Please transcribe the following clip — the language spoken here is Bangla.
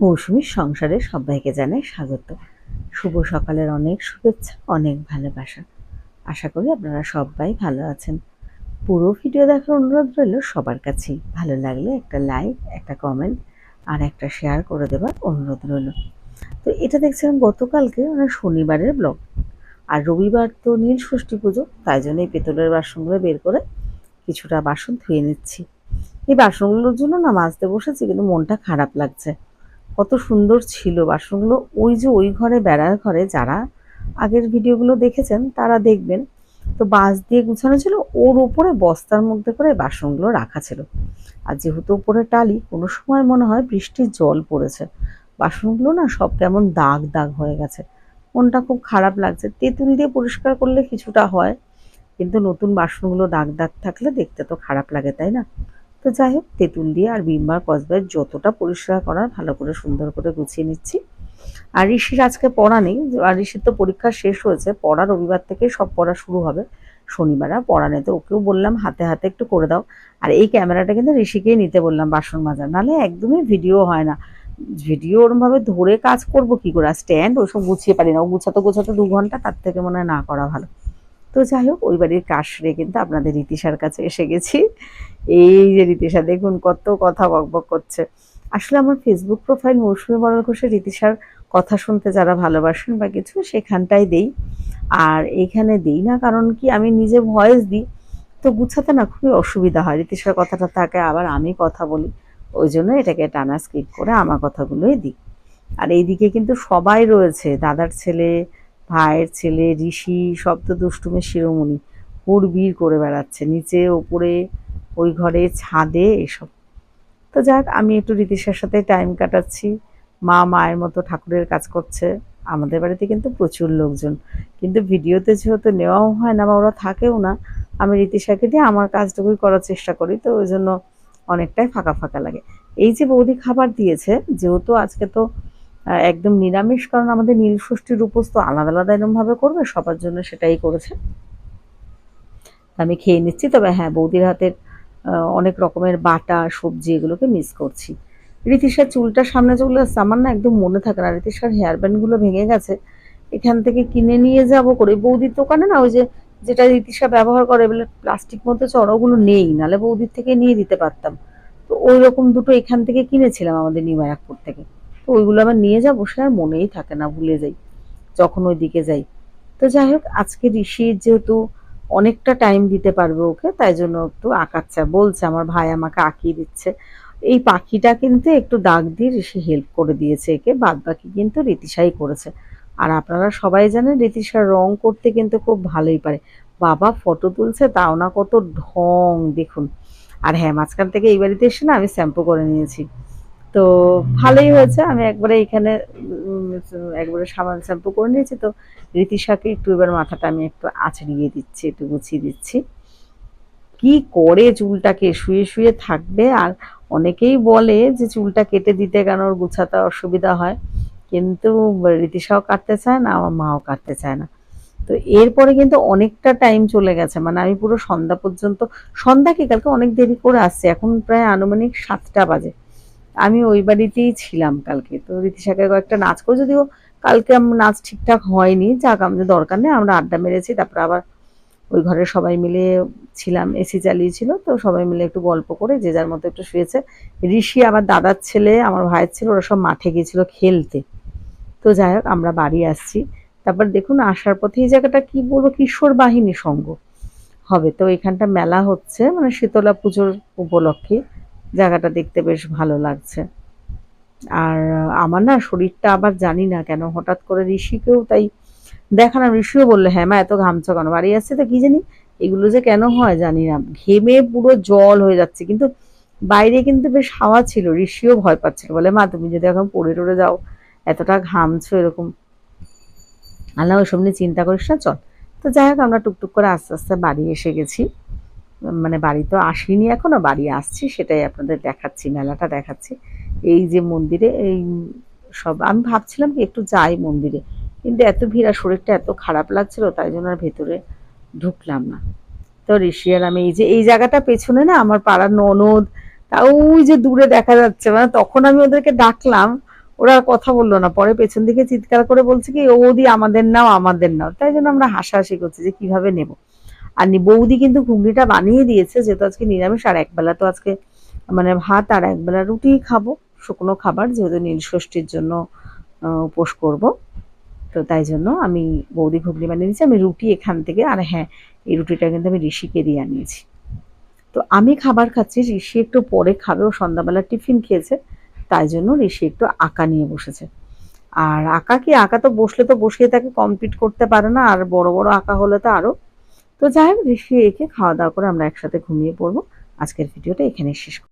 মৌসুমীর সংসারে সবাইকে জানাই স্বাগত। শুভ সকালের অনেক শুভেচ্ছা, অনেক ভালোবাসা। আশা করি আপনারা সবাই ভালো আছেন। পুরো ভিডিও দেখার অনুরোধ রইল সবার কাছেই। ভালো লাগলে একটা লাইক, একটা কমেন্ট আর একটা শেয়ার করে দেবার অনুরোধ রইল। তো এটা দেখছিলাম গতকালকে শনিবারের ব্লগ। আর রবিবার তো নীল ষষ্ঠী পুজো, তাই জন্য এই পেতলের বাসনগুলো বের করে কিছুটা বাসন ধুয়ে নিচ্ছি। এই বাসনগুলোর জন্য না মাজতে বসেছি, কিন্তু মনটা খারাপ লাগছে। কত সুন্দর ছিল বাসনগুলো। ওই যে ওই ঘরে, বেড়ার ঘরে যারা আগের ভিডিওগুলো দেখেছেন তারা দেখবেন, তো বাঁশ দিয়ে গুছানো ছিল, ওর উপরে বস্তার মধ্যে করে বাসনগুলো রাখা ছিল। আর যেহেতু উপরে টালি, কোনো সময় মনে হয় বৃষ্টির জল পড়েছে, বাসনগুলো না সব কেমন দাগ দাগ হয়ে গেছে। মনটা খুব খারাপ লাগছে। তেঁতুল দিয়ে পরিষ্কার করলে কিছুটা হয়, কিন্তু নতুন বাসনগুলো দাগ দাগ থাকলে দেখতে তো খারাপ লাগে, তাই না? তো যাই হোক, তেঁতুল দিয়ে আর ভিম বার স্কচব্রাইট যতটা পরিষ্কার করার ভালো করে সুন্দর করে গুছিয়ে নিচ্ছি। আর ঋষির আজকে পড়া নেই, আর ঋষির তো পরীক্ষা শেষ হয়েছে, পড়া রবিবার থেকে সব পড়া শুরু হবে। শনিবার আর পড়া নেই, তো ওকেও বললাম হাতে হাতে একটু করে দাও। আর এই ক্যামেরাটা কিন্তু ঋষিকেই নিতে বললাম বাসন মাজা, নাহলে একদমই ভিডিও হয় না। ভিডিও ওরমভাবে ধরে কাজ করব কি করে, আর স্ট্যান্ড ওসব গুছিয়ে পারি না, ও গুছাতে গোছাতে 2 ঘন্টা, তার থেকে মনে হয় না করা ভালো। তো যাই হোক, ওই বাড়ির কাজ সেরে কিন্তু আপনাদের রীতিশার কাছে এসে গেছি। এই যে রীতিশা দেখুন কত কথা বকবক করছে। আসলে আমার ফেসবুক প্রোফাইল মৌসুমী বড়াল ঘোষের রীতিশার কথা শুনতে যারা ভালোবাসেন বা কিছু, সেখানটাই দেই। আর এইখানে দিই না, কারণ কি আমি নিজে ভয়েস দিই, তো গুছাতে না খুবই অসুবিধা হয়। রীতিশার কথাটা থাকে, আবার আমি কথা বলি, ওই জন্য এটাকে টানা স্কিপ করে আমার কথাগুলোই দিই। আর এইদিকে কিন্তু সবাই রয়েছে, দাদার ছেলে, ভাইয়ের ছেলে, ঋষি, সব তো দুষ্টুমের শিরোমণি, হুড়বিড় করে বেড়াচ্ছে নিচে ওপরে, ওই ঘরে, ছাদে, এসব। তো যাক, আমি একটু রীতিশার সাথে টাইম কাটাচ্ছি। মা মায়ের মতো ঠাকুরের কাজ করছে। আমাদের বাড়িতে কিন্তু প্রচুর লোকজন, কিন্তু ভিডিওতে যেহেতু নেওয়াও হয় না বা ওরা থাকেও না, আমি রীতিশাকে দিয়ে আমার কাজটুকুই করার চেষ্টা করি, তো ওই জন্য অনেকটাই ফাঁকা ফাঁকা লাগে। এই যে বৌদি খাবার দিয়েছে, যেহেতু আজকে তো একদম নিরামিষ, কারণ আমাদের নীল ষষ্ঠীর উপোস তো আলাদা আলাদা এরমভাবে করবে, সবার জন্য সেটাই করেছে। আমি খেয়ে নিচ্ছি। তবে হ্যাঁ, বৌদির হাতের অনেক রকমের বাটা সবজি এগুলোকে মিস করছি। রীতিশার চুলটা সামনে চলে আসছে, আমার না একদম মনে থাকে না। রীতিশার হেয়ার ব্যান্ডগুলো ভেঙে গেছে, এখান থেকে কিনে নিয়ে যাব করে। বৌদির দোকানে না ওই যে যেটা রীতিশা ব্যবহার করে বলে প্লাস্টিক মতো চড়া, ওগুলো নেই, নাহলে বৌদির থেকে নিয়ে দিতে পারতাম। তো ওই রকম দুটো এখান থেকে কিনেছিলাম আমাদের নিউ ব্যারাকপুর থেকে। তো ওইগুলো আবার নিয়ে যাবো, সে আর মনেই থাকে না, ভুলে যাই যখন ওই দিকে যাই। তো যাই হোক, আজকে ঋষির যেহেতু অনেকটা টাইম দিতে পারবে ওকে, তাই জন্য একটু আঁকাচ্ছে, বলছে আমার ভাই আমাকে আঁকিয়ে দিচ্ছে। এই পাখিটা কিন্তু একটু দাগ দিয়ে ঋষি হেল্প করে দিয়েছে একে, বাদ বাকি কিন্তু রীতিশাই করেছে। আর আপনারা সবাই জানেন রীতিশা রং করতে কিন্তু খুব ভালোই পারে। বাবা ফটো তুলছে, তাও না কত ঢং দেখুন। আর হ্যাঁ, মাঝখান থেকে এই বাড়িতে এসে না আমি শ্যাম্পু করে নিয়েছি, তো ভালোই হয়েছে। আমি একবারে এখানে একবারে সাবান শ্যাম্পু করে নিয়েছি, তো রীতিশাকে একটু এবার মাথাটা আমি একটু আঁচড়িয়ে দিচ্ছি, একটু গুছিয়ে দিচ্ছি। কি করে চুলটাকে, শুয়ে শুয়ে থাকবে। আর অনেকেই বলে যে চুলটা কেটে দিতে, কেন ওর গুছাতে অসুবিধা হয়, কিন্তু রীতিশাও কাটতে চায় না, আমার মাও কাটতে চায় না। তো এরপরে কিন্তু অনেকটা টাইম চলে গেছে, মানে আমি পুরো সন্ধ্যা পর্যন্ত, সন্ধ্যা কি, কালকে অনেক দেরি করে আসছে, এখন প্রায় আনুমানিক 7টা বাজে। আমি ওই বাড়িতেই ছিলাম কালকে। তো রীতিশাকে কয়েকটা নাচ করে, যদিও কালকে আমার নাচ ঠিকঠাক হয়নি, যাক আমাদের দরকার নেই, আমরা আড্ডা মেরেছি। তারপর আবার ওই ঘরে সবাই মিলে ছিলাম, এসি চালিয়েছিল, তো সবাই মিলে একটু গল্প করে যে যার মতো একটু শুয়েছে। ঋষি, আমার দাদার ছেলে, আমার ভাইয়ের ছেলে, ওরা সব মাঠে গিয়েছিল খেলতে। তো যাই হোক, আমরা বাড়ি আসছি। তারপর দেখুন আসার পথে এই জায়গাটা কি বলবো, কিশোর বাহিনী সংঘ হবে, তো এখানটা মেলা হচ্ছে, মানে শীতলা পুজোর উপলক্ষে। জায়গাটা দেখতে বেশ ভালো লাগছে। আর আমার না শরীরটা আবার জানি না কেন হঠাৎ করে, ঋষিকেও তাই দেখালাম, ঋষিও বললো হ্যাঁ মা এত ঘামছো কেন, বাড়ি আসছে তো কি জানি এগুলো যে কেন হয় জানি না, ঘেমে পুরো জল হয়ে যাচ্ছে। কিন্তু বাইরে কিন্তু বেশ হাওয়া ছিল, ঋষিও ভয় পাচ্ছিল, বলে মা তুমি যদি এখন পড়ে টরে যাও, এতটা ঘামছো এরকম। আল্লাহ ওইসব নিয়ে চিন্তা করিস না, চল। তো যাই হোক, আমরা টুকটুক করে আস্তে আস্তে বাড়ি এসে গেছি। মানে বাড়ি তো আসিনি এখনো, বাড়ি আসছি, সেটাই আপনাদের দেখাচ্ছি, মেলাটা দেখাচ্ছি। এই যে মন্দিরে এই সব, আমি ভাবছিলাম কি একটু যাই মন্দিরে, কিন্তু এত ভিড় আর শরীরটা এত খারাপ লাগছিল, তাই জন্য আর ভেতরে ঢুকলাম না। তো ঋষি আর আমি, এই যে এই জায়গাটা পেছনে না আমার পাড়ার ননদ, তা ওই যে দূরে দেখা যাচ্ছে, মানে তখন আমি ওদেরকে ডাকলাম, ওরা আর কথা বললো না, পরে পেছন দিকে চিৎকার করে বলছে কি, ও বৌদি আমাদের নাও আমাদের নাও। তাই জন্য আমরা হাসাহাসি করছি যে কিভাবে নেব। আর বৌদি কিন্তু ঘুগনিটা বানিয়ে দিয়েছে, যেহেতু আজকে নিরামিষ, আর একবেলা তো আজকে মানে ভাত আর একবেলা রুটি খাবো, শুকনো খাবার, যেহেতু নীলষষ্ঠীর জন্য উপোস করব। তো তাই জন্য আমি বৌদি ঘুগনি বানিয়ে দিয়েছি, আমি রুটি এখান থেকে, আর হ্যাঁ এই রুটিটা কিন্তু আমি ঋষিকে দিয়ে আনিয়েছি। তো আমি খাবার খাচ্ছি, ঋষি একটু পরে খাবে, ও সন্ধ্যাবেলা টিফিন খেয়েছে, তাই জন্য ঋষি একটু আঁকা নিয়ে বসেছে। আর আঁকা কি, আঁকা তো বসলে তো বসিয়ে তাকে কমপ্লিট করতে পারে না, আর বড় বড় আঁকা হলে তো আরো। তো যাই হোক, ঋষি এঁকে খাওয়া দাওয়া করে আমরা একসাথে ঘুমিয়ে পড়বো। আজকের ভিডিওটা এখানে শেষ।